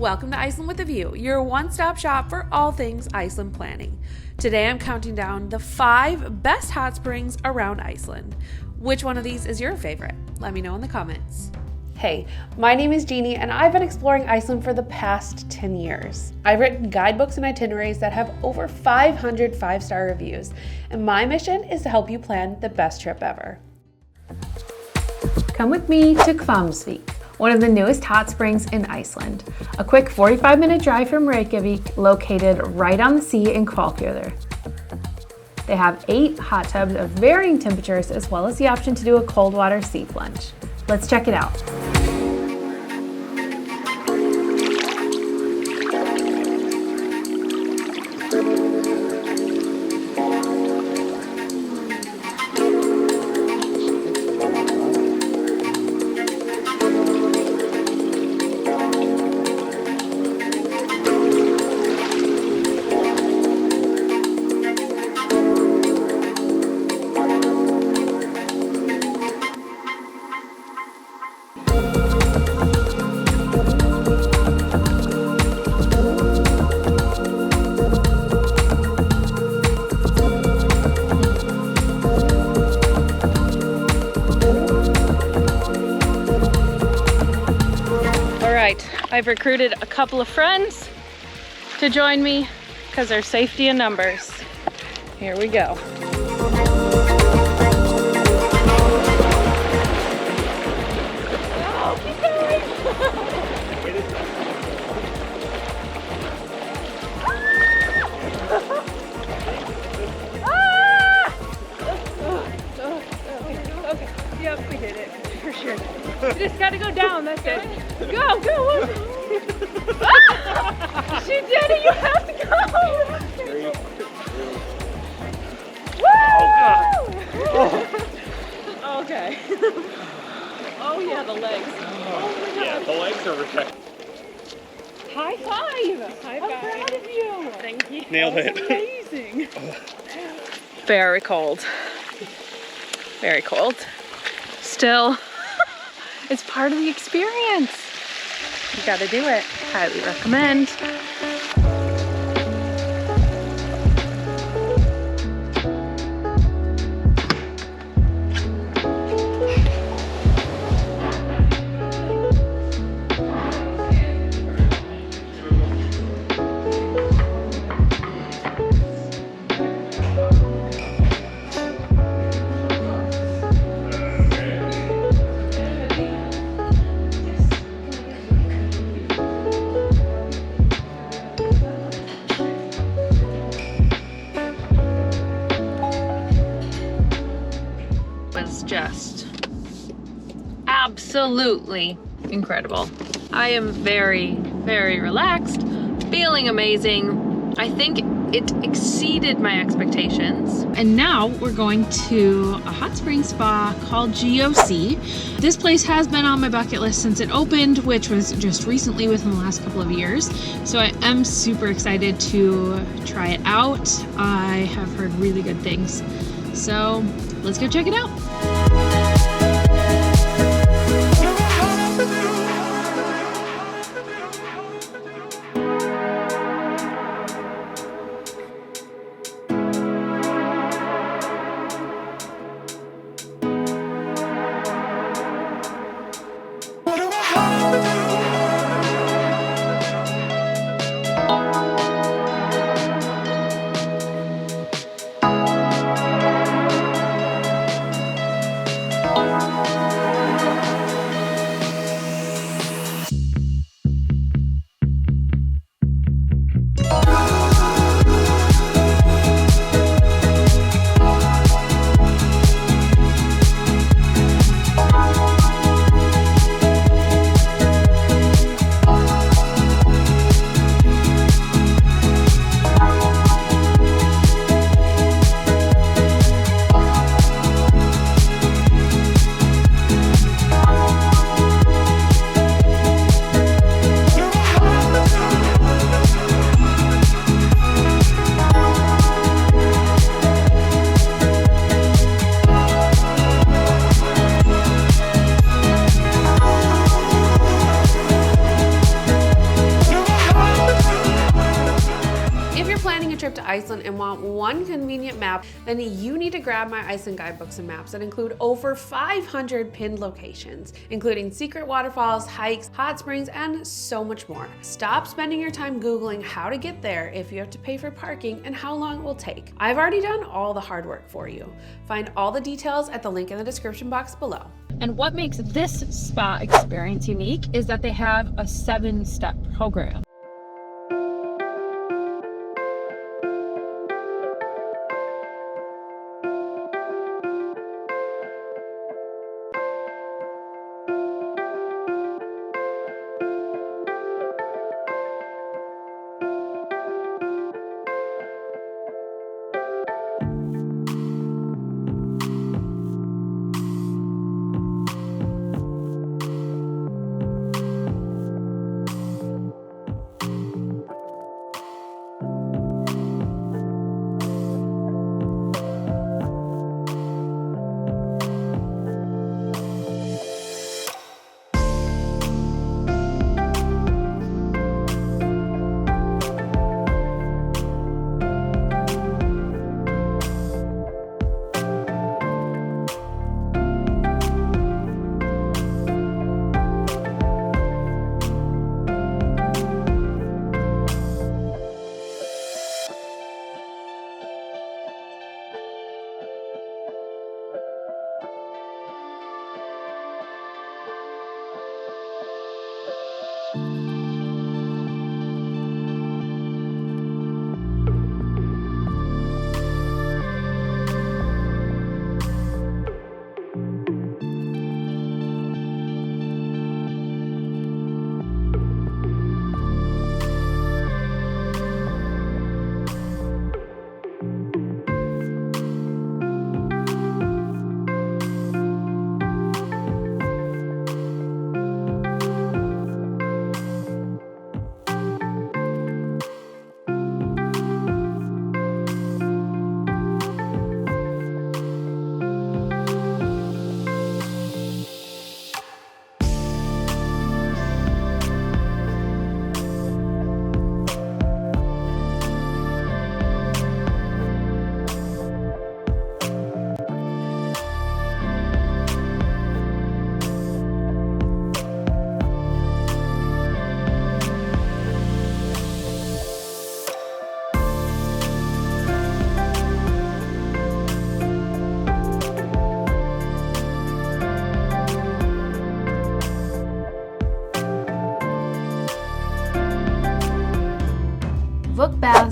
Welcome to Iceland with a View, your one-stop shop for all things Iceland planning. Today I'm counting down the 5 best hot springs around Iceland. Which one of these is your favorite? Let me know in the comments. Hey, my name is Jeannie and I've been exploring Iceland for the past 10 years. I've written guidebooks and itineraries that have over 500 5-star reviews, and my mission is to help you plan the best trip ever. Come with me to Hvammsvík, one of the newest hot springs in Iceland. A quick 45-minute drive from Reykjavik, located right on the sea in Hvalfjörður. They have 8 hot tubs of varying temperatures, as well as the option to do a cold water sea plunge. Let's check it out. I've recruited a couple of friends to join me because there's safety in numbers. Here we go. Oh, keep going. Okay. Yep, we did it for sure. You just gotta go down, that's it. Go, go! She did it, you have to go! 3, 2. Woo! Oh, Okay. Oh yeah, the legs. Oh my God. Yeah, the legs are right. High five! High five. I'm proud of you. Thank you. Nailed it. Amazing. Very cold. Very cold. Still, it's part of the experience. You gotta do it. Highly recommend. Just absolutely incredible. I am very, very relaxed, feeling amazing. I think it exceeded my expectations. And now we're going to a hot spring spa called GOC. This place has been on my bucket list since it opened, which was just recently within the last couple of years. So I am super excited to try it out. I have heard really good things. So let's go check it out. trip to Iceland and want one convenient map, then you need to grab my Iceland guidebooks and maps that include over 500 pinned locations, including secret waterfalls, hikes, hot springs, and so much more. Stop spending your time Googling how to get there if you have to pay for parking and how long it will take. I've already done all the hard work for you. Find all the details at the link in the description box below. And what makes this spa experience unique is that they have a 7-step program.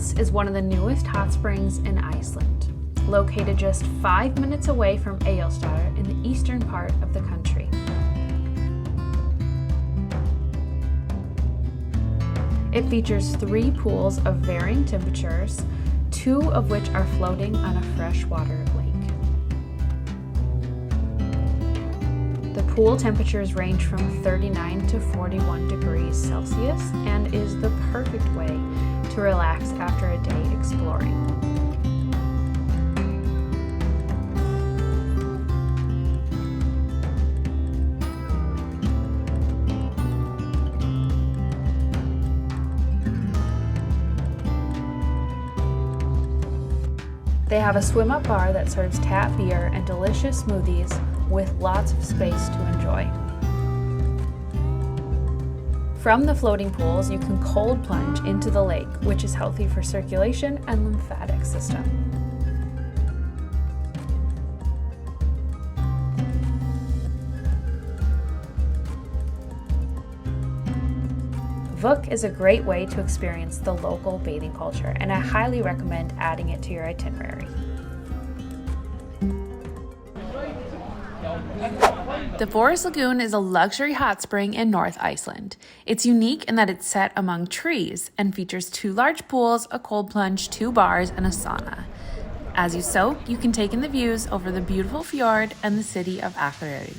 Blass is one of the newest hot springs in Iceland, located just 5 minutes away from Egilsstaðir in the eastern part of the country. It features 3 pools of varying temperatures, 2 of which are floating on a freshwater lake. The pool temperatures range from 39 to 41 degrees Celsius and is the perfect way to relax after a day exploring. They have a swim-up bar that serves tap beer and delicious smoothies with lots of space to enjoy. From the floating pools, you can cold plunge into the lake, which is healthy for circulation and lymphatic system. Vuk is a great way to experience the local bathing culture, and I highly recommend adding it to your itinerary. The Forest Lagoon is a luxury hot spring in North Iceland. It's unique in that it's set among trees and features 2 large pools, a cold plunge, 2 bars, and a sauna. As you soak, you can take in the views over the beautiful fjord and the city of Akureyri.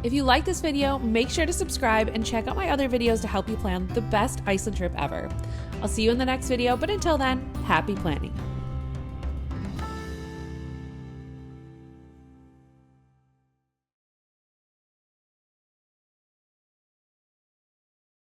If you like this video, make sure to subscribe and check out my other videos to help you plan the best Iceland trip ever. I'll see you in the next video, but until then, happy planning.